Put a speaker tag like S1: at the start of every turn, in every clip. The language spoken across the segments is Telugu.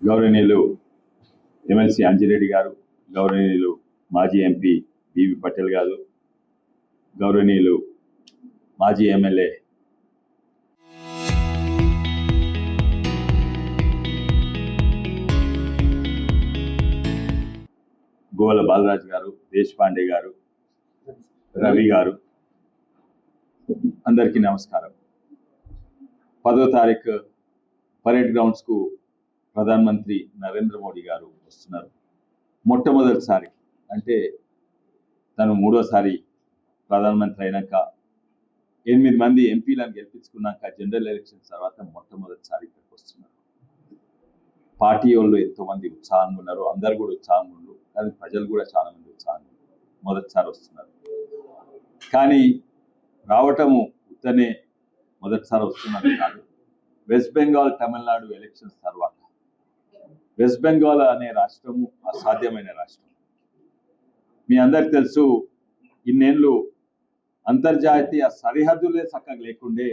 S1: గౌరవనీయులు ఎమ్మెల్సీ అంజిరెడ్డి గారు, గౌరవనీయులు మాజీ ఎంపీ బివి పటేల్ గారు, గౌరవనీయులు మాజీ ఎమ్మెల్యే గోల బాలరాజు గారు, దేశపాండే గారు, రవి గారు, అందరికీ నమస్కారం. 10వ తారీఖు పరేడ్ గ్రౌండ్స్ కు ప్రధానమంత్రి నరేంద్ర మోడీ గారు వస్తున్నారు. మొట్టమొదటిసారి అంటే తను 3వసారి ప్రధానమంత్రి అయినాక 8 మంది ఎంపీలను గెలిపించుకున్నాక జనరల్ ఎలక్షన్స్ తర్వాత మొట్టమొదటిసారి ఇక్కడికి వస్తున్నారు. పార్టీ వాళ్ళు ఎంతో మంది ఉత్సాహంగా ఉన్నారు, అందరు కూడా ఉత్సాహంగా ఉన్నారు, కానీ ప్రజలు కూడా చాలా మంది ఉత్సాహంగా మొదటిసారి వస్తున్నారు. కానీ రావటము ఉత్తనే మొదటిసారి వస్తున్నారు కాదు. వెస్ట్ బెంగాల్, తమిళనాడు ఎలక్షన్స్ తర్వాత వెస్ట్ బెంగాల్ అనే రాష్ట్రము అసాధ్యమైన రాష్ట్రం. మీ అందరికి తెలుసు, ఇన్నేళ్ళు అంతర్జాతీయ సరిహద్దులే చక్కగా లేకుండే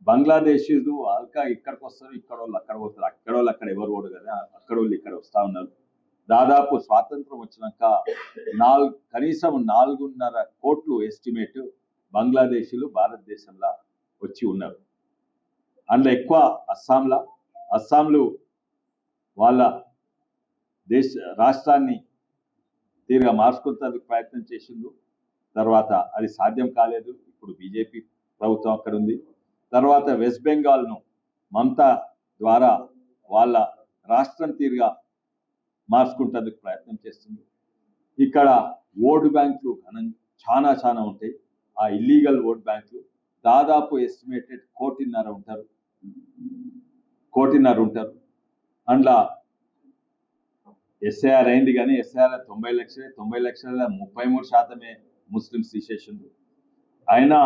S1: బంగ్లాదేశీలు అల్కా ఇక్కడికి వస్తారు, ఇక్కడ వాళ్ళు అక్కడ పోతారు, అక్కడ వాళ్ళు అక్కడ ఎవరు ఓడు కదా, అక్కడ వాళ్ళు ఇక్కడ వస్తూ ఉన్నారు. దాదాపు స్వాతంత్రం వచ్చినాక కనీసం 4.5 కోట్లు ఎస్టిమేట్ బంగ్లాదేశీలు భారతదేశంలో వచ్చి ఉన్నారు. అందులో ఎక్కువ అస్సాంలు వాళ్ళ రాష్ట్రాన్ని తీరుగా మార్చుకుంటేందుకు ప్రయత్నం చేసిండ్రు. తర్వాత అది సాధ్యం కాలేదు. ఇప్పుడు బీజేపీ ప్రభుత్వం అక్కడ ఉంది. తర్వాత వెస్ట్ బెంగాల్ను మమతా ద్వారా వాళ్ళ రాష్ట్రం తీరుగా మార్చుకుంటేందుకు ప్రయత్నం చేస్తుంది. ఇక్కడ ఓటు బ్యాంకులు చాలా ఉంటాయి. ఆ ఇల్లీగల్ ఓట్ బ్యాంకులు దాదాపు ఎస్టిమేటెడ్ 1.5 ఉంటారు. అందులో ఎస్ఐఆర్ అయింది, కానీ ఎస్ఐఆర్ 90 లక్షలే, 90 లక్షల 33% ముస్లిమ్స్ తీసేసిండ్రు. అయినా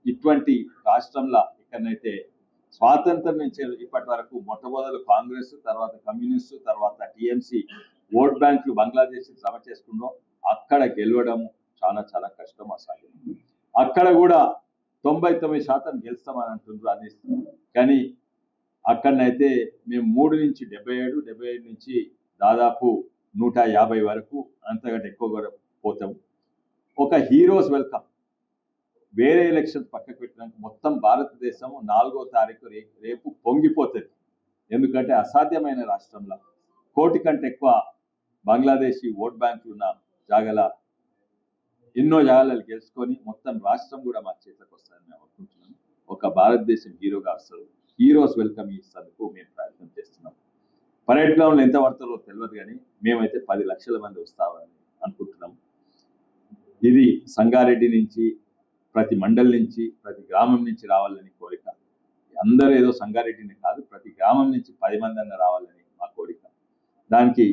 S1: ఇటువంటి రాష్ట్రంలో ఇక్కడనైతే స్వాతంత్రం నుంచి ఇప్పటి వరకు మొట్టమొదలు కాంగ్రెస్, తర్వాత కమ్యూనిస్టు, తర్వాత టీఎంసీ ఓట్ బ్యాంకులు బంగ్లాదేశ్ జమ చేసుకుంటూ అక్కడ గెలవడం చాలా కష్టం, అసాధ్యం. అక్కడ కూడా 99% గెలుస్తామని అంటున్నారు అనేసి, కానీ అక్కడనైతే మేము 3 నుంచి 77, 75 నుంచి దాదాపు 150 వరకు అంతకంటే ఎక్కువ పోతాం. ఒక హీరోస్ వెల్కమ్. వేరే ఎలక్షన్స్ పక్కకు పెట్టినాక మొత్తం భారతదేశం 4వ తారీఖు రేపు పొంగిపోతుంది. ఎందుకంటే అసాధ్యమైన రాష్ట్రంలో 1 కోటి కంటే ఎక్కువ బంగ్లాదేశీ ఓట్ బ్యాంకులు ఉన్న ఎన్నో జాగాలను గెలుచుకొని మొత్తం రాష్ట్రం కూడా మా చేతికి వస్తుందని మేము అనుకుంటున్నాం. ఒక భారతదేశం హీరోగా వస్తారు. హీరోస్ వెల్కమ్ ఇస్తేందుకు మేము ప్రయత్నం చేస్తున్నాం. పరేడ్ గ్రౌండ్లో ఎంత పడతారో తెలియదు, కానీ మేమైతే 10 లక్షల మంది వస్తామని అనుకుంటున్నాం. ఇది సంగారెడ్డి నుంచి, ప్రతి మండల్ నుంచి, ప్రతి గ్రామం నుంచి రావాలని కోరిక. అందరూ ఏదో సంగారెడ్డిని కాదు, ప్రతి గ్రామం నుంచి 10 మంది అన్న రావాలని మా కోరిక. దానికి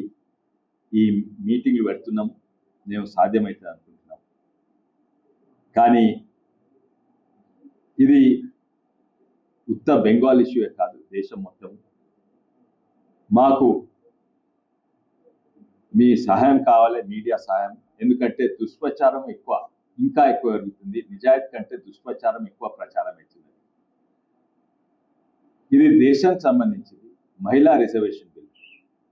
S1: ఈ మీటింగ్లు పెడుతున్నాం. మేము సాధ్యమవుతుంది అనుకుంటున్నాం. కానీ ఇది ఉత్త బెంగాల్ ఇష్యూయే కాదు, దేశం మొత్తం. మాకు మీ సహాయం కావాలి, మీడియా సహాయం. ఎందుకంటే దుష్ప్రచారం ఇంకా ఎక్కువ జరుగుతుంది. నిజాయితీ కంటే దుష్ప్రచారం ఎక్కువ ప్రచారం అవుతుంది. ఇది దేశానికి సంబంధించింది. మహిళా రిజర్వేషన్ బిల్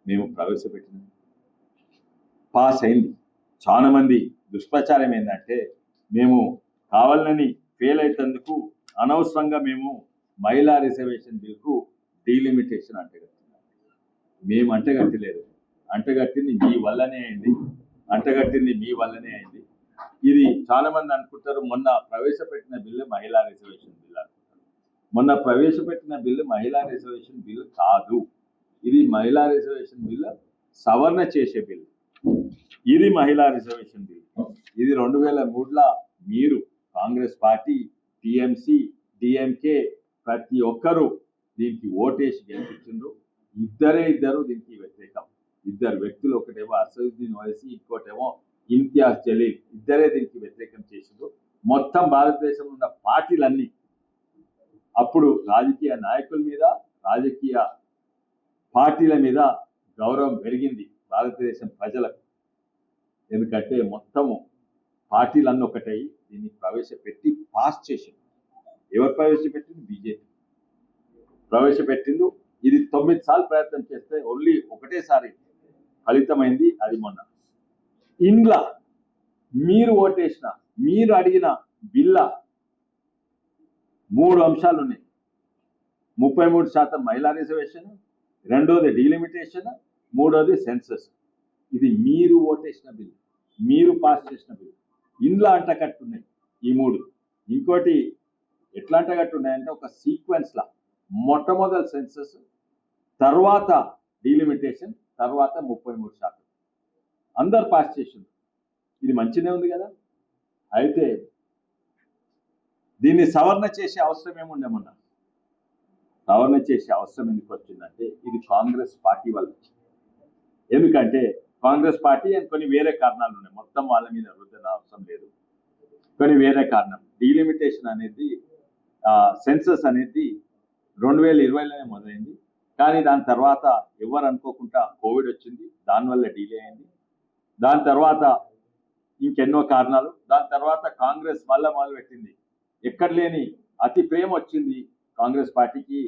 S1: మేము ప్రవేశపెట్టినాం, పాస్ అయింది. చాలా మంది దుష్ప్రచారం ఏంటంటే మేము కావాలని ఫెయిల్ అయినందుకు అనవసరంగా మేము మహిళా రిజర్వేషన్ బిల్కు డీలిమిటేషన్ అంటగట్టినాం. మేము అంటగట్టలేదు, అంటగట్టింది మీ వల్లనే అయింది, ఇది చాలా మంది అనుకుంటారు మొన్న ప్రవేశపెట్టిన బిల్లు మహిళా రిజర్వేషన్ బిల్ అనుకుంటారు. మొన్న ప్రవేశపెట్టిన బిల్లు మహిళా రిజర్వేషన్ బిల్ కాదు. ఇది మహిళా రిజర్వేషన్ బిల్ సవరణ చేసే బిల్. ఇది మహిళా రిజర్వేషన్ బిల్. ఇది 2003లో మీరు కాంగ్రెస్ పార్టీ, టీఎంసీ, డిఎంకే ప్రతి ఒక్కరూ దీనికి ఓటేసి గెలిపించిండ్రు. ఇద్దరు దీనికి వ్యతిరేకం. 2 వ్యక్తులు, ఒకటేమో అసదుద్దీన్ ఓవైసీ, ఇంకోటేమో ఇమ్తియాజ్ జలీల్, ఇద్దరే దీనికి వ్యతిరేకం చేసిండ్రు. మొత్తం భారతదేశంలో ఉన్న పార్టీలన్నీ అప్పుడు రాజకీయ నాయకుల మీద, రాజకీయ పార్టీల మీద గౌరవం పెరిగింది భారతదేశం ప్రజలకు. ఎందుకంటే మొత్తము పార్టీలన్నీ ఒకటై దీన్ని ప్రవేశపెట్టి పాస్ చేసింది. ఎవరు ప్రవేశపెట్టింది? బీజేపీ ప్రవేశపెట్టిండు. ఇది 9 సార్లు ప్రయత్నం చేస్తే ఓన్లీ ఒకటేసారి ఫలితమైంది, అది మొన్న. ఇండ్ల మీరు ఓటేసిన, మీరు అడిగిన బిల్ల 3 అంశాలు ఉన్నాయి. 33% మహిళా రిజర్వేషన్, రెండోది డీలిమిటేషన్, మూడోది సెన్సస్. ఇది మీరు ఓటేసిన బిల్, మీరు పాస్ చేసిన బిల్. ఇండ్ల అంటకట్టున్నాయి ఈ 3. ఇంకోటి ఎట్లా అంటకట్టున్నాయంటే ఒక సీక్వెన్స్ లా మొట్టమొదటి సెన్సస్, తర్వాత డీలిమిటేషన్, తర్వాత 33%. అందరు పాస్ చేసింది. ఇది మంచినే ఉంది కదా. అయితే దీన్ని సవరణ చేసే అవసరం ఏముండే మొన్న? సవరణ చేసే అవసరం ఎందుకు వచ్చిందంటే ఇది కాంగ్రెస్ పార్టీ వల్ల. ఎందుకంటే కాంగ్రెస్ పార్టీ అండ్ కొన్ని వేరే కారణాలు ఉన్నాయి, మొత్తం వాళ్ళ మీద రుద్దిన అవసరం లేదు. కొన్ని వేరే కారణం. డీలిమిటేషన్ అనేది సెన్సస్ అనేది 2020లోనే మొదలైంది. కానీ దాని తర్వాత ఎవరు అనుకోకుండా కోవిడ్ వచ్చింది, దానివల్ల డిలే అయింది. దాని తర్వాత ఇంకెన్నో కారణాలు. దాని తర్వాత కాంగ్రెస్ మళ్ళా మొదలుపెట్టింది. ఎక్కడ లేని అతి ప్రేమ వచ్చింది కాంగ్రెస్ పార్టీకి.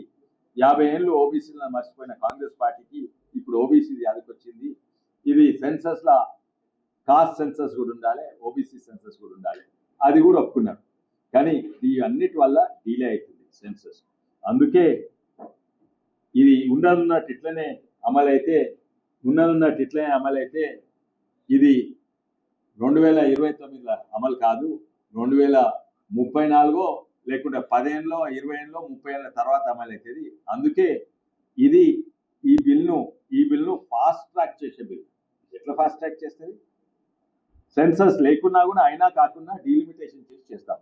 S1: 50 ఏళ్ళు ఓబీసీలను మర్చిపోయిన కాంగ్రెస్ పార్టీకి ఇప్పుడు ఓబీసీ యాదకి వచ్చింది. ఇది సెన్సస్ లా కాస్ట్ సెన్సస్ కూడా ఉండాలి, ఓబీసీ సెన్సస్ కూడా ఉండాలి, అది కూడా ఒప్పుకున్నారు. కానీ ఈ అన్నిటి వల్ల డిలే అవుతుంది సెన్సస్. అందుకే ఇది ఉన్నట్టు ఇట్లనే అమలైతే ఇది 2029 అమలు కాదు, 2034 లేకుంటే 10 ఏళ్ళలో, 20 ఏళ్ళలో, 30 ఏళ్ళ తర్వాత అమలు అవుతుంది. అందుకే ఇది ఈ బిల్ను ఫాస్ట్ ట్రాక్ చేసే బిల్. ఎట్లా ఫాస్ట్ ట్రాక్ చేస్తుంది? సెన్సస్ లేకున్నా కూడా అయినా కాకుండా డీలిమిటేషన్ చేస్తాం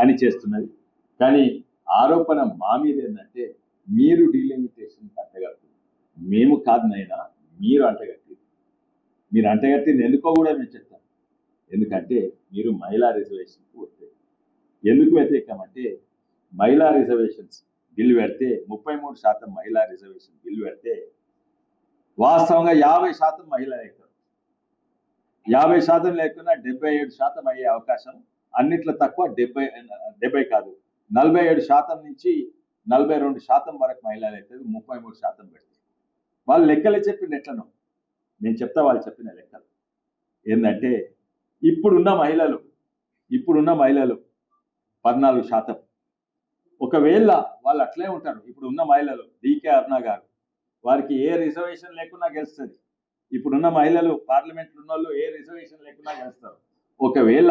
S1: అని చేస్తున్నది. కానీ ఆరోపణ మా మీద ఏంటంటే మీరు డీలిమిటేషన్ అంటగడుతుంది. మేము కాదునైనా మీరు అంటగట్టింది. మీరు అంటగట్టింది ఎందుకో కూడా మేము చెప్తాం. ఎందుకంటే మీరు మహిళా రిజర్వేషన్కు వ్యతిరేకం. ఎందుకు వ్యతిరేకం అంటే మహిళా రిజర్వేషన్స్ బిల్లు పెడితే 33% మహిళా రిజర్వేషన్ బిల్లు పెడితే వాస్తవంగా 50% మహిళలు అవుతారు. 50% లేకున్నా 77% అయ్యే అవకాశం. అన్నిట్లో తక్కువ 70 కాదు 47% నుంచి 42% వరకు మహిళలు అవుతుంది. 33% పెడితే వాళ్ళు లెక్కలే చెప్పింది. ఎట్లనో నేను చెప్తా వాళ్ళు చెప్పిన లెక్కలు ఏంటంటే ఇప్పుడున్న మహిళలు 14%. ఒకవేళ వాళ్ళు అట్లే ఉంటారు. ఇప్పుడు ఉన్న మహిళలు డికే అరుణ గారు, వారికి ఏ రిజర్వేషన్ లేకున్నా గెలుస్తుంది. ఇప్పుడున్న మహిళలు పార్లమెంట్లో ఉన్న వాళ్ళు ఏ రిజర్వేషన్ లేకున్నా గెలుస్తారు. ఒకవేళ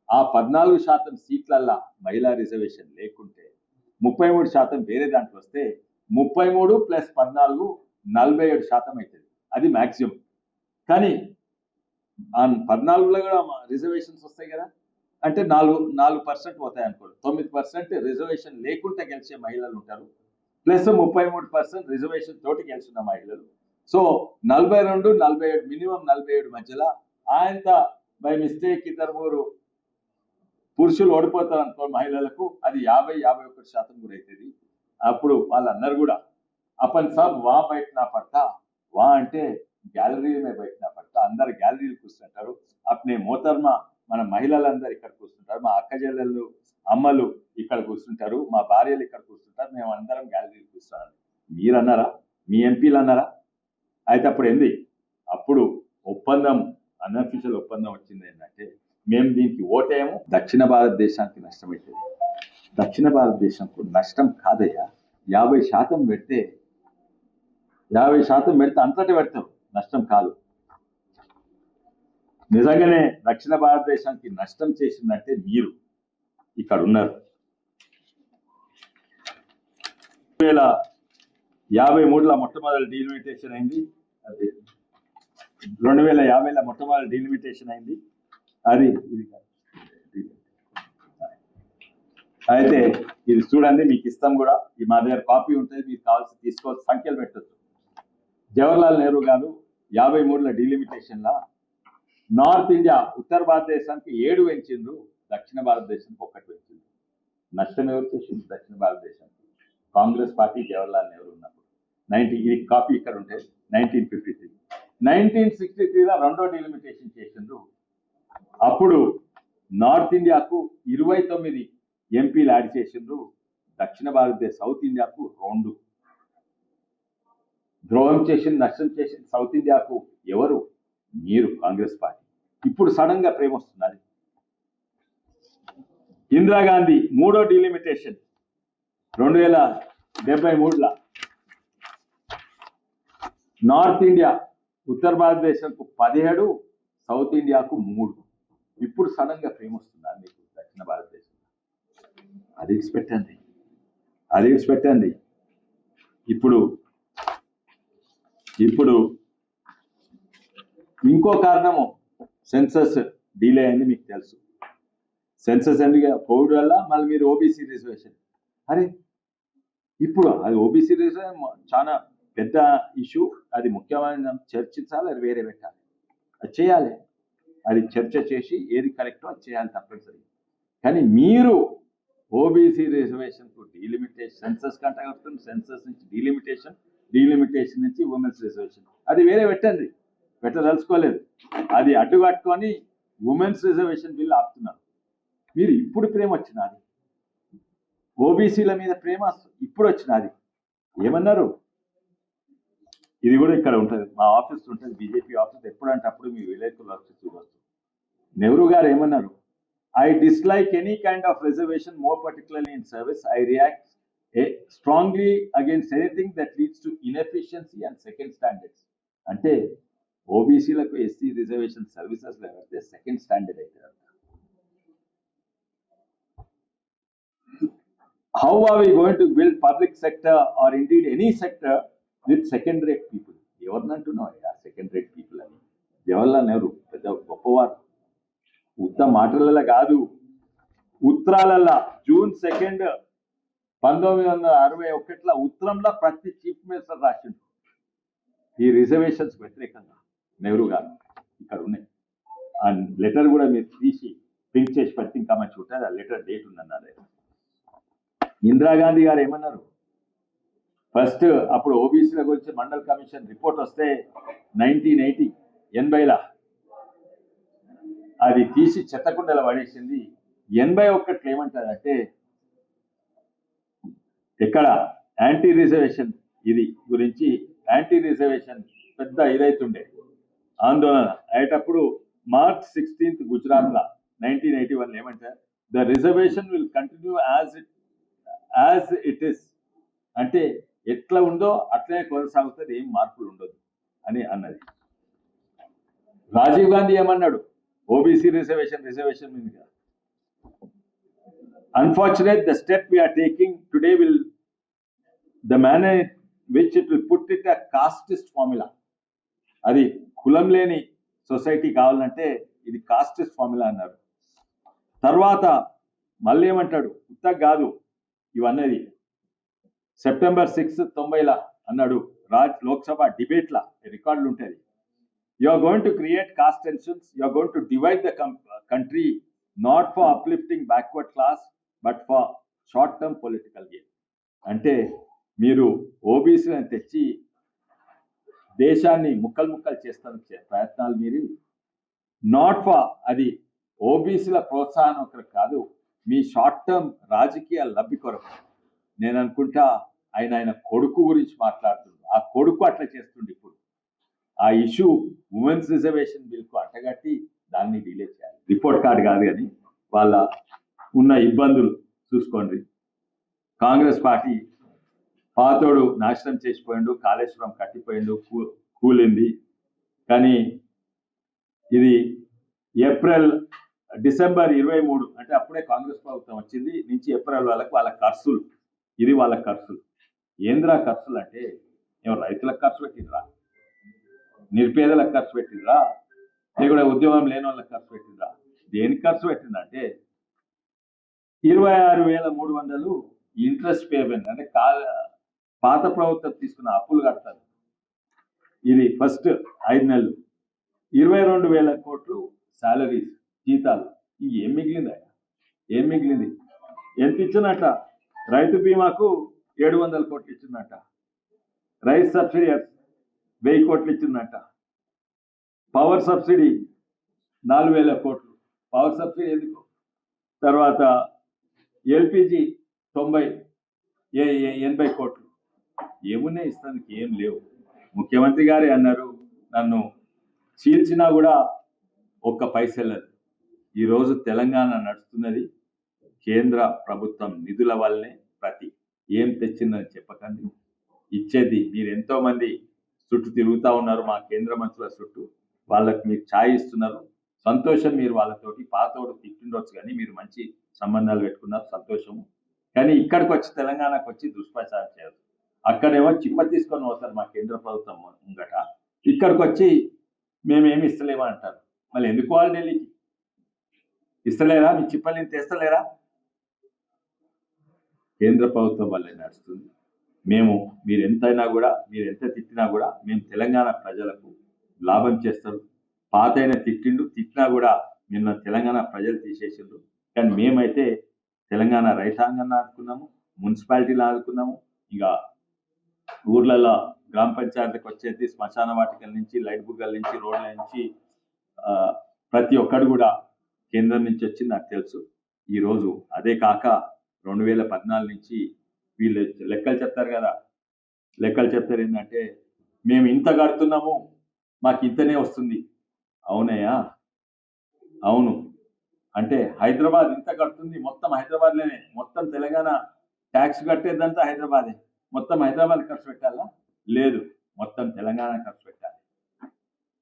S1: ఆ 14% సీట్లల్లా మహిళా రిజర్వేషన్ లేకుంటే 33% వేరే దాంట్లో వస్తే 33 + 14 47% అవుతుంది. అది మ్యాక్సిమం. కానీ ఆ 14లో కూడా రిజర్వేషన్స్ వస్తాయి కదా, అంటే 4% పోతాయి అనుకోండి. 9% రిజర్వేషన్ లేకుండా గెలిచే మహిళలు ఉంటారు, ప్లస్ 33% రిజర్వేషన్ తోటి గెలిచిన మహిళలు. సో 42, 47, మినిమం 47 మధ్యలో ఆయన బై మిస్టేక్ 2-3 పురుషులు ఓడిపోతారు అనుకో మహిళలకు, అది 50-51% కూడా అవుతుంది. అప్పుడు వాళ్ళందరూ కూడా अपन सब वहां बैठना पड़ता, वहां అంటే గ్యాలరీ మే बैठना पड़ता. అందరు గ్యాలరీలు కూర్చుంటారు. అప్నే మోతర్మా మన మహిళలందరూ ఇక్కడ కూర్చుంటారు, మా అక్క చెల్లెళ్ళు అమ్మలు ఇక్కడ కూర్చుంటారు, మా భార్యలు ఇక్కడ కూర్చుంటారు, మేము అందరం గ్యాలరీలు కూర్చుంటారు. మీరు అన్నారా? మీ ఎంపీలు అన్నారా? అయితే అప్పుడు ఏంది? అప్పుడు ఒప్పందం, అన్అఫీషియల్ ఒప్పందం వచ్చింది ఏంటంటే మేము దీనికి ఓటేమో దక్షిణ భారతదేశానికి నష్టమైతుంది. దక్షిణ భారతదేశంకు నష్టం కాదయ్యా. 50% పెడితే 50% పెడితే అంతటా పెడతాం, నష్టం కాదు. నిజంగానే దక్షిణ భారతదేశానికి నష్టం చేసిందంటే మీరు ఇక్కడ ఉన్నారు. 2053లో మొట్టమొదటి డీలిమిటేషన్ అయింది. అది 2050లో మొట్టమొదటి డీలిమిటేషన్ అయింది. అది ఇది అయితే ఇది చూడండి, మీకు ఇస్తాం కూడా. ఈ మా దగ్గర కాపీ ఉంటుంది, మీకు కావాల్సి తీసుకోవచ్చు, సంఖ్యలు పెట్టచ్చు. జవహర్లాల్ నెహ్రూ గారు 53లో డీలిమిటేషన్ లా నార్త్ ఇండియా, ఉత్తర భారతదేశానికి 7 పెంచిండ్రు, దక్షిణ భారతదేశానికి 1 పెంచిండ్రు. నష్టం ఎవరు చేసింది? దక్షిణ భారతదేశానికి కాంగ్రెస్ పార్టీ, జవహర్లాల్ నెహ్రూ ఉన్నప్పుడు. ఇది కాపీ ఇక్కడ ఉంటే 1953. 1963లో రెండో డీలిమిటేషన్ చేసిండ్రు. అప్పుడు నార్త్ ఇండియాకు 29 ఎంపీలు యాడ్ చేసిండ్రు, దక్షిణ భారతదేశం సౌత్ ఇండియాకు 2 ద్రోహం చేసింది, నష్టం చేసింది సౌత్ ఇండియాకు ఎవరు? మీరు, కాంగ్రెస్ పార్టీ. ఇప్పుడు సడన్ గా ప్రేమ వస్తున్నది. ఇందిరాగాంధీ 3వ డీలిమిటేషన్ 2073లో నార్త్ ఇండియా ఉత్తర భారతదేశంకు 17, సౌత్ ఇండియాకు 3. ఇప్పుడు సడన్ గా ప్రేమ వస్తున్నది మీకు దక్షిణ భారతదేశం. అది విడిచిపెట్టండి. ఇప్పుడు ఇంకో కారణము సెన్సస్ డిలే అయింది, మీకు తెలుసు. సెన్సస్ ఎందుకు కోవిడ్ వల్ల మళ్ళీ మీరు ఓబీసీ రిజర్వేషన్. అరే ఇప్పుడు అది ఓబీసీ రిజర్వేషన్ చాలా పెద్ద ఇష్యూ, అది ముఖ్యమైన చర్చించాలి, అది వేరే పెట్టాలి, అది చేయాలి, అది చర్చ చేసి ఏది కరెక్టో అది చేయాలి తప్పనిసరి. కానీ మీరు ఓబీసీ రిజర్వేషన్ కు డీలిమిటేషన్, సెన్సస్ కంటే సెన్సస్ నుంచి డీలిమిటేషన్ నుంచి ఉమెన్స్ రిజర్వేషన్ అది వేరే పెట్టదలుచుకోలేదు. అది అడ్డుకట్టుకొని ఉమెన్స్ రిజర్వేషన్ బిల్ ఆపుతున్నారు. మీరు ఇప్పుడు ప్రేమ వచ్చినది, ఓబీసీల మీద ప్రేమ ఇప్పుడు వచ్చినది. ఏమన్నారు? ఇది కూడా ఇక్కడ ఉంటుంది, మా ఆఫీస్ ఉంటుంది, బీజేపీ ఆఫీస్. ఎప్పుడంటే అప్పుడు మీ విలేకరులు వచ్చి చూడవచ్చు. నెహ్రూ గారు ఏమన్నారు? I dislike any kind of reservation, more particularly in service. I react strongly against anything that leads to inefficiency and second standards. అంటే ఓబీసీలకు ఎస్సీ రిజర్వేషన్ సర్వీసెస్ లేకపోతే సెకండ్ స్టాండర్డ్ అవుతారు. How are we going to build public sector or indeed any sector with second rate people? ఎవరినంటున్నావు సెకండ్ రేట్ పీపుల్ అని? జవహర్లాల్ నెహ్రూ పెద్ద గొప్పవారు. ఉత్త మాటలలో కాదు, ఉత్తరాలల్లా జూన్ 2, 1961 ఉత్తరంలో ప్రతి చీఫ్ మినిస్టర్ రాసిండు ఈ రిజర్వేషన్స్ వ్యతిరేకంగా. నెహ్రూ గారు ఇక్కడ ఉన్నాయి, ఆ లెటర్ కూడా మీరు తీసి ప్రింట్ చేసి పెడితే ఇంకా మంచి ఉంటుంది. ఆ లెటర్ డేట్ ఉందన్నారు. ఇందిరాగాంధీ గారు ఏమన్నారు? ఫస్ట్ అప్పుడు ఓబీసీల గురించి మండల్ కమిషన్ రిపోర్ట్ వస్తే 1980 అది తీసి చెత్తకుండలో పడేసింది. 81 ఏమంటారంటే ఇక్కడ యాంటీ రిజర్వేషన్ ఇది గురించి, యాంటీ రిజర్వేషన్ పెద్ద ఇదైతుండే ఆందోళన అయ్యేటప్పుడు March 16 గుజరాత్లో 1981 ఏమంటారు? The reservation will continue as it is, అంటే ఎట్లా ఉందో అట్లనే కొనసాగుతుంది, ఏం మార్పులు ఉండదు అని అన్నది. రాజీవ్ గాంధీ ఏమన్నాడు? ఓబీసీ రిజర్వేషన్ మీద, unfortunate the step we are taking today will the manner which it will put it a casteist formula. అది కులం లేని సొసైటీ కావాలంటే ఇది కాస్టిస్ట్ ఫార్ములా అన్నారు. తర్వాత మళ్ళీ ఏమంటాడు? ఉత్తగా కాదు ఇవన్నది. September 6, 1990 అన్నాడు లోక్సభ డిబేట్లా, రికార్డులు ఉంటుంది. You are going to create caste tensions. You are going to divide the country not for uplifting backward class but for short-term political gain. అంటే మీరు ఓబీసీలను తెచ్చి దేశాన్ని ముక్కలు చేస్తాను ప్రయత్నాలు మీరు, నాట్ ఫర్ అది ఓబీసీల ప్రోత్సాహం ఒకరికి కాదు, మీ షార్ట్ టర్మ్ రాజకీయ లబ్ధి కొరకు. నేను అనుకుంటా ఆయన కొడుకు గురించి మాట్లాడుతుండ్రు. ఆ కొడుకు అట్లా చేస్తుండే. ఇప్పుడు ఆ ఇష్యూ ఉమెన్స్ రిజర్వేషన్ బిల్కు అట్టగట్టి దాన్ని డిలే చేయాలి. రిపోర్ట్ కార్డు కాదు కానీ వాళ్ళ ఉన్న ఇబ్బందులు చూసుకోండి. కాంగ్రెస్ పార్టీ పాతోడు నాశనం చేసిపోయిండు, కాళేశ్వరం కట్టిపోయిండు, కూలింది. కానీ ఇది డిసెంబర్ 23 అంటే అప్పుడే కాంగ్రెస్ ప్రభుత్వం వచ్చింది నుంచి ఏప్రిల్ వాళ్ళ ఖర్చులు, ఇది వాళ్ళ ఖర్చులు. ఏంద్రా ఖర్చులు అంటే ఏమో రైతులకు ఖర్చు పెట్టిండ్రా, నిరుపేదలకు ఖర్చు పెట్టిండ్రా, లేకుండా ఉద్యోగం లేని వాళ్ళకి ఖర్చు పెట్టిండ్రా? దేనికి ఖర్చు పెట్టిందంటే 26,300 ఇంట్రెస్ట్ పేమెంట్, అంటే పాత ప్రభుత్వం తీసుకున్న అప్పులు కడతారు. ఇది ఫస్ట్ 5 నెలలు. 22,000 కోట్లు శాలరీస్, జీతాలు. ఇవి ఏం మిగిలిందా? ఏం మిగిలింది? ఎంత ఇచ్చినట్ట? రైతు బీమాకు 700 కోట్లు ఇచ్చిందట, రైస్ సబ్సిడీ 1000 కోట్లు ఇచ్చిందట, పవర్ సబ్సిడీ 4,000 కోట్లు. పవర్ సబ్సిడీ ఎందుకు? తర్వాత ఎల్పిజి 90 80 కోట్లు ఏమున్నాయి ఇస్తానికి? ఏం లేవు. ముఖ్యమంత్రి గారే అన్నారు, నన్ను చీల్చినా కూడా ఒక్క పైసలేదు. ఈరోజు తెలంగాణ నడుస్తున్నది కేంద్ర ప్రభుత్వం నిధుల వల్లనే. ఏం తెచ్చిందని చెప్పకండి, ఇచ్చేది మీరు. ఎంతో మంది చుట్టూ తిరుగుతూ ఉన్నారు, మా కేంద్ర మంత్రుల చుట్టూ. వాళ్ళకి మీరు ఛాయ్ ఇస్తున్నారు, సంతోషం. మీరు వాళ్ళతోటి పాతోడు తిట్టిండొచ్చు, కానీ మీరు మంచి సంబంధాలు పెట్టుకున్నారు, సంతోషము. కానీ ఇక్కడికి వచ్చి తెలంగాణకు వచ్చి దుష్ప్రచారం చేయరు. అక్కడేమో చిప్ప తీసుకొని పోతారు మా కేంద్ర ప్రభుత్వం ముంగట, ఇక్కడికి వచ్చి మేమేమి ఇస్తలేమా అంటారు. మళ్ళీ ఎందుకు వాళ్ళు ఢిల్లీకి? ఇస్తలేరా? మీ చిప్పల్ని తెస్తలేరా? కేంద్ర ప్రభుత్వం వల్లే నడుస్తుంది. మీరు ఎంతైనా కూడా, మీరు ఎంత తిట్టినా కూడా మేము తెలంగాణ ప్రజలకు లాభం చేస్తారు. పాతైన తిట్టినా కూడా నిన్న తెలంగాణ ప్రజలు తీసేసిండ్రు. కానీ మేమైతే తెలంగాణ రైతాంగాన్ని ఆదుకున్నాము, మున్సిపాలిటీలు ఆదుకున్నాము. ఇక ఊర్లలో గ్రామ పంచాయతీకి వచ్చేది శ్మశాన వాటికల నుంచి, లైట్ బుగ్గల నుంచి, రోడ్ల నుంచి ప్రతి ఒక్కడు కూడా కేంద్రం నుంచి వచ్చింది, నాకు తెలుసు. ఈరోజు అదే కాక 2014 నుంచి వీళ్ళు లెక్కలు చెప్తారు కదా, లెక్కలు చెప్తారు ఏంటంటే మేము ఇంత కడుతున్నాము, మాకు ఇంతనే వస్తుంది. అవునయ్యా, అవును. అంటే హైదరాబాద్ ఇంత కడుతుంది, మొత్తం హైదరాబాద్లోనే, మొత్తం తెలంగాణ ట్యాక్స్ కట్టేదంతా హైదరాబాదే. మొత్తం హైదరాబాద్ ఖర్చు పెట్టాలా? లేదు, మొత్తం తెలంగాణ ఖర్చు పెట్టాలి.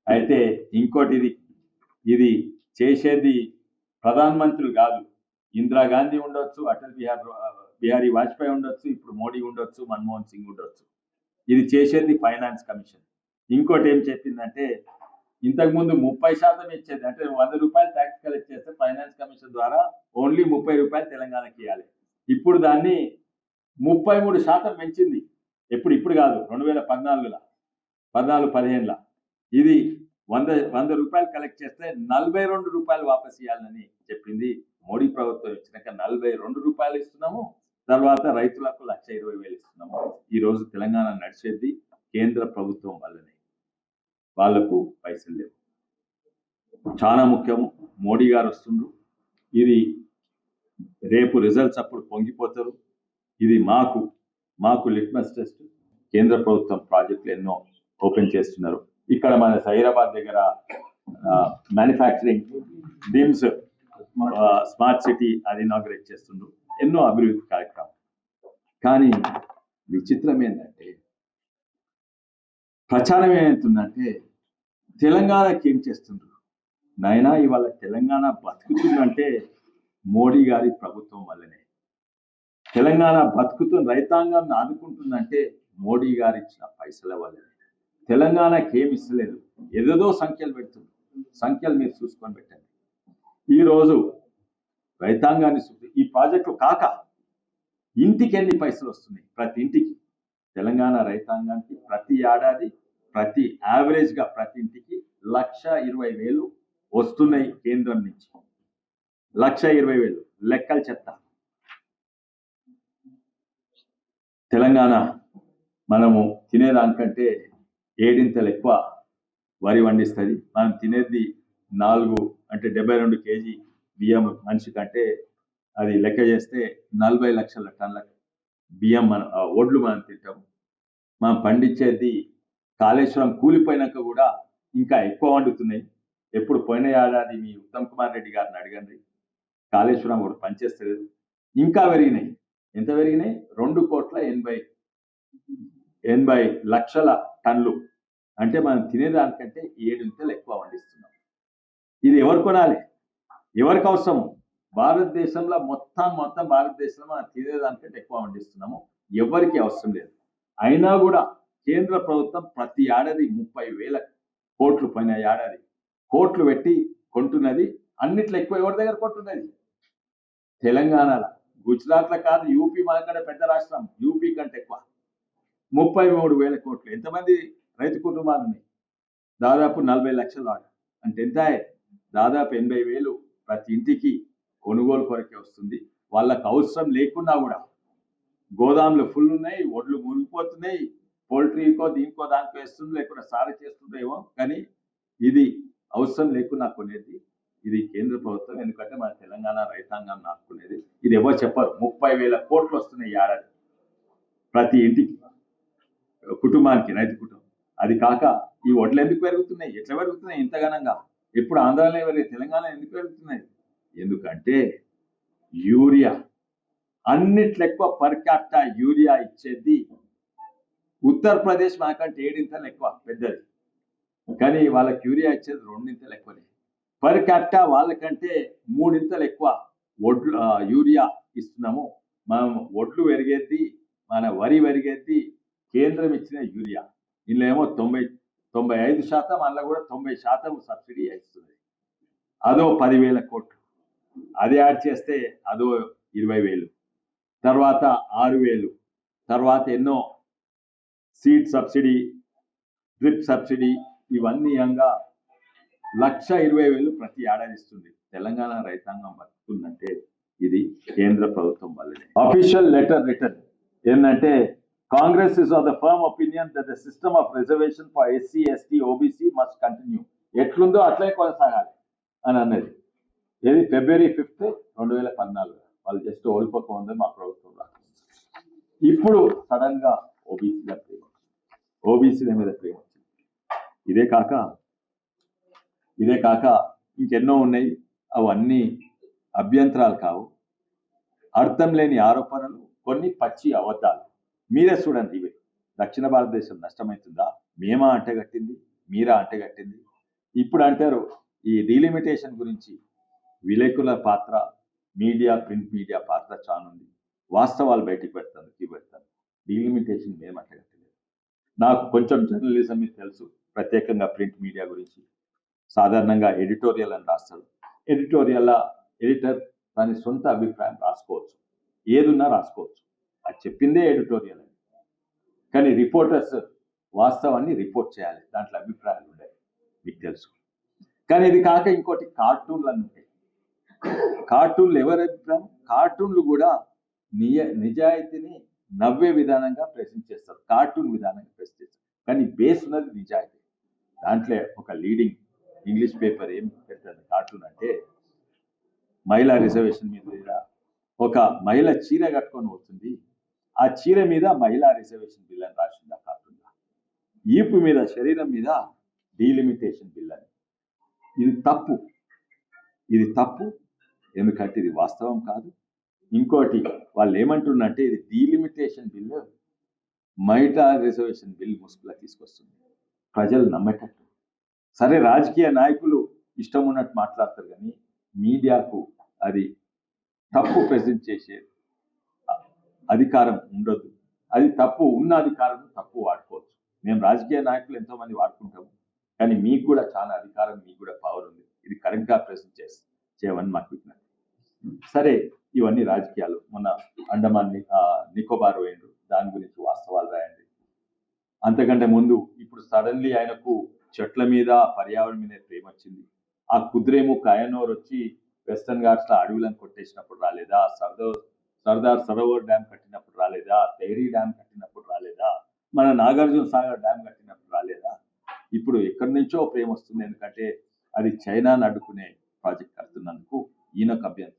S1: అయితే ఇంకోటి, ఇది చేసేది ప్రధానమంత్రులు కాదు. ఇందిరాగాంధీ ఉండొచ్చు, అటల్ బిహారీ వాజ్పేయి ఉండొచ్చు, ఇప్పుడు మోడీ ఉండొచ్చు, మన్మోహన్ సింగ్ ఉండొచ్చు. ఇది చేసేది ఫైనాన్స్ కమిషన్. ఇంకోటి ఏం చెప్పిందంటే, ఇంతకుముందు 30% ఇచ్చేది. అంటే 100 రూపాయలు ట్యాక్స్ కలెక్ట్ చేస్తే ఫైనాన్స్ కమిషన్ ద్వారా ఓన్లీ 30 రూపాయలు తెలంగాణకి ఇవ్వాలి. ఇప్పుడు దాన్ని 33% పెంచింది. ఇప్పుడు కాదు, 2014లో, 14-15లో ఇది 100 రూపాయలు కలెక్ట్ చేస్తే 42 రూపాయలు వాపస్ ఇవ్వాలని చెప్పింది. మోడీ ప్రభుత్వం ఇచ్చినాక 42 రూపాయలు ఇస్తున్నాము. తర్వాత రైతులకు 1,20,000 ఇస్తున్నాము. ఈరోజు తెలంగాణ నడిచేది కేంద్ర ప్రభుత్వం వల్లనే, వాళ్లకు పైసలు లేవు. చాలా ముఖ్యము, మోడీ గారు వస్తుండ్రు. ఇది రేపు రిజల్ట్స్ అప్పుడు పొంగిపోతారు. ఇది మాకు లిట్మస్ టెస్ట్. కేంద్ర ప్రభుత్వం ప్రాజెక్టులు ఎన్నో ఓపెన్ చేస్తున్నారు. ఇక్కడ మన హైదరాబాద్ దగ్గర మ్యానుఫ్యాక్చరింగ్ డిమ్స్ స్మార్ట్ సిటీ అది ఇనాగ్రేట్ చేస్తుండ్రు. ఎన్నో అభివృద్ధి కార్యక్రమం. కానీ విచిత్రం ఏంటంటే, ప్రచారం ఏమవుతుందంటే తెలంగాణకి ఏం చేస్తుండ్రు నాయనా, ఇవాళ తెలంగాణ బతుకుతుందంటే మోడీ గారి ప్రభుత్వం వల్లనే. తెలంగాణ బతుకుతున్న రైతాంగాన్ని ఆదుకుంటుందంటే మోడీ గారు ఇచ్చిన పైసల వల్లనే. తెలంగాణకి ఏమి ఇస్తలేదు, ఏదేదో సంఖ్యలు పెడుతుంది. సంఖ్యలు మీరు చూసుకొని పెట్టండి. ఈరోజు రైతాంగాన్ని ఈ ప్రాజెక్టు కాక ఇంటికి ఎన్ని పైసలు వస్తున్నాయి? ప్రతి ఇంటికి తెలంగాణ రైతాంగానికి ప్రతి ఏడాది యావరేజ్గా ప్రతి ఇంటికి 1,20,000 వస్తున్నాయి కేంద్రం నుంచి. 1,20,000 లెక్కలు చెప్తా. తెలంగాణ మనము తినేదానికంటే 7 ఎక్కువ వరి పండిస్తుంది. మనం తినేది 4 అంటే 72 కేజీ బియ్యం మనిషి కంటే, అది లెక్క చేస్తే 40 లక్షల టన్నుల బియ్యం ఒడ్లు మనం తింటాము. మనం పండించేది కాళేశ్వరం కూలిపోయినాక కూడా ఇంకా ఎక్కువ వండుతున్నాయి. ఎప్పుడు పోయిన ఏడాది మీ ఉత్తమ్ కుమార్ రెడ్డి గారిని అడగండి, కాళేశ్వరం కూడా పనిచేస్తలేదు. ఇంకా పెరిగినాయి. ఎంత పెరిగినాయి? 2,80,00,000 టన్నులు. అంటే మనం తినేదానికంటే 7 ఎక్కువ పండిస్తున్నాం. ఇది ఎవరు కొనాలి? ఎవరికి అవసరము? భారతదేశంలో మొత్తం భారతదేశంలో మనం తినేదానికంటే ఎక్కువ పండిస్తున్నాము. ఎవరికి అవసరం లేదు. అయినా కూడా కేంద్ర ప్రభుత్వం ప్రతి ఏడాది 30,000 కోట్లు, పోయిన ఏడాది కోట్లు పెట్టి కొంటున్నది. అన్నిట్లో ఎక్కువ ఎవరి దగ్గర కొంటున్నది? తెలంగాణలో. గుజరాత్లో కాదు, యూపీ మనకంటే పెద్ద రాష్ట్రం. యూపీ కంటే ఎక్కువ 33,000 కోట్లు. ఎంతమంది రైతు కుటుంబాలు ఉన్నాయి? దాదాపు 40 లక్షల వాడు. అంటే ఎంత? దాదాపు 80,000 ప్రతి ఇంటికి కొనుగోలు కొరకే వస్తుంది. వాళ్ళకు అవసరం లేకున్నా కూడా గోదాములు ఫుల్ ఉన్నాయి, ఒడ్లు మునిగిపోతున్నాయి. పోల్ట్రీకో దీనికో దానికో వేస్తుంది, లేకుండా సాగు చేస్తుందేమో. కానీ ఇది అవసరం లేకున్నా కొనేది ఇది కేంద్ర ప్రభుత్వం. ఎందుకంటే మన తెలంగాణ రైతాంగం నాకునేది. ఇది ఎవరు చెప్పరు. 30,000 కోట్లు వస్తున్నాయి ఏడాది. ప్రతి ఇంటికి, కుటుంబానికి, రైతు కుటుంబం. అది కాక ఈ వడ్లు ఎందుకు పెరుగుతున్నాయి, ఎట్లా పెరుగుతున్నాయి ఇంతగానంగా? ఎప్పుడు ఆంధ్రాలో పెరిగి తెలంగాణ ఎందుకు పెరుగుతున్నాయి? ఎందుకంటే యూరియా, అన్నిట్లో ఎక్కువ పర్ క్యాపిటా యూరియా ఇచ్చేది ఉత్తరప్రదేశ్. మాకంటే 7 ఎక్కువ పెద్దది, కానీ వాళ్ళకి యూరియా ఇచ్చేది 2 ఎక్కువనే. పర్ క్యాపిటా వాళ్ళకంటే 3 ఎక్కువ వడ్లు యూరియా ఇస్తున్నాము. మనం వడ్లు పెరిగేది, మన వరి పెరిగేది కేంద్రం ఇచ్చిన యూరియా. ఇందులో ఏమో 95%, అందులో కూడా 90% సబ్సిడీ ఇస్తుంది. అదో 10,000 కోట్లు. అది యాడ్ చేస్తే అదో 20,000, తర్వాత 6,000, తర్వాత ఎన్నో సీడ్ సబ్సిడీ, డ్రిప్ సబ్సిడీ, ఇవన్నీ అంగా 1,20,000 ప్రతి ఏడాది ఇస్తుంది. తెలంగాణ రైతాంగం బతుకుతుందంటే ఇది కేంద్ర ప్రభుత్వం వల్లనే. అఫీషియల్ లెటర్ రిటర్న్ ఏంటంటే, Congress is of the firm opinion that the system of reservation for SC, ST, OBC must continue. ఎట్లుందో అట్లే కొనసాగాలి అని అన్నది. ఏది February 5, 2014. వాళ్ళు జస్ట్ ఓడిపోకముందే మా ప్రభుత్వం రాకుండా. ఇప్పుడు సడన్ గా ఓబీసీల ప్రేమ, ఓబీసీల మీద ప్రేమ వచ్చింది. ఇదే కాక ఇంకెన్నో ఉన్నాయి. అవన్నీ అభ్యంతరాలు కావు, అర్థం లేని ఆరోపణలు, కొన్ని పచ్చి అబద్ధాలు. మీరే చూడండి. ఇవి దక్షిణ భారతదేశం నష్టమవుతుందా? మేమా అంటగట్టింది, మీరా అంటగట్టింది? ఇప్పుడు అంటారు ఈ డీలిమిటేషన్ గురించి విలేకరుల పాత్ర, మీడియా, ప్రింట్ మీడియా పాత్ర చానుంది. వాస్తవాలు బయటికి పెడతాను. డీలిమిటేషన్ మేము అంటగట్టలేదు. నాకు కొంచెం జర్నలిజం మీద తెలుసు, ప్రత్యేకంగా ప్రింట్ మీడియా గురించి. సాధారణంగా ఎడిటోరియల్ అని రాస్తాడు. ఎడిటర్ తన సొంత అభిప్రాయం రాసుకోవచ్చు, ఏదున్నా రాసుకోవచ్చు. అది చెప్పిందే ఎడిటోరియల్ అని. కానీ రిపోర్టర్స్ వాస్తవాన్ని రిపోర్ట్ చేయాలి, దాంట్లో అభిప్రాయాలు ఉంటాయి, మీకు తెలుసు. కానీ ఇది కాక ఇంకోటి కార్టూన్లు అని ఉంటాయి. కార్టూన్లు ఎవరి అభిప్రాయం? కార్టూన్లు కూడా నిజాయితీని నవ్వే విధానంగా ప్రెజెంట్ చేస్తారు, కార్టూన్ విధానంగా ప్రెజెంట్ చేస్తారు. కానీ బేస్ ఉన్నది నిజాయితీ. దాంట్లో ఒక లీడింగ్ ఇంగ్లీష్ పేపర్ ఏం పెడతారు కార్టూన్ అంటే, మహిళా రిజర్వేషన్ మీద ఒక మహిళ చీర కట్టుకొని వస్తుంది, ఆ చీర మీద మహిళా రిజర్వేషన్ బిల్ అని రాసింది ఆ కార్టూన్. ఈపు మీద, శరీరం మీద డీలిమిటేషన్ బిల్ అని. ఇది తప్పు, ఎందుకంటే ఇది వాస్తవం కాదు. ఇంకోటి వాళ్ళు ఏమంటున్నారంటే, ఇది డీలిమిటేషన్ బిల్ మహిళా రిజర్వేషన్ బిల్ ముసుగులా తీసుకొస్తుంది, ప్రజలు నమ్మేటట్టు. సరే, రాజకీయ నాయకులు ఇష్టం ఉన్నట్టు మాట్లాడతారు, కానీ మీడియాకు అది తప్పు ప్రెజెంట్ చేసే అధికారం ఉండదు. అది తప్పు, ఉన్న అధికారం తప్పు వాడుకోవచ్చు. మేము రాజకీయ నాయకులు ఎంతో మంది వాడుకుంటాము, కానీ మీకు కూడా చాలా అధికారం, మీకు కూడా పవర్ ఉంది. ఇది కరెక్ట్గా ప్రెజెంట్ చేయమని మాకు విజ్ఞప్తి. సరే, ఇవన్నీ రాజకీయాలు. మొన్న అండమాన్ నికోబార్ పోయిండ్రు, దాని గురించి వాస్తవాలు రాయండి. అంతకంటే ముందు ఇప్పుడు సడన్లీ ఆయనకు చెట్ల మీద, పర్యావరణం మీద ప్రేమ వచ్చింది. ఆ కుద్రేము కయనోర్ వచ్చి వెస్టర్న్ ఘాట్స్ లో అడవులను కొట్టేసినప్పుడు రాలేదా? సర్దార్ సరోవర్ డ్యామ్ కట్టినప్పుడు రాలేదా? తేరీ డ్యామ్ కట్టినప్పుడు రాలేదా? మన నాగార్జున సాగర్ డ్యామ్ కట్టినప్పుడు రాలేదా? ఇప్పుడు ఎక్కడి నుంచో ప్రేమ వస్తుంది, ఎందుకంటే అది చైనాను అడ్డుకునే ప్రాజెక్ట్ కడుతున్నందుకు ఈయనకు అభ్యంతరం.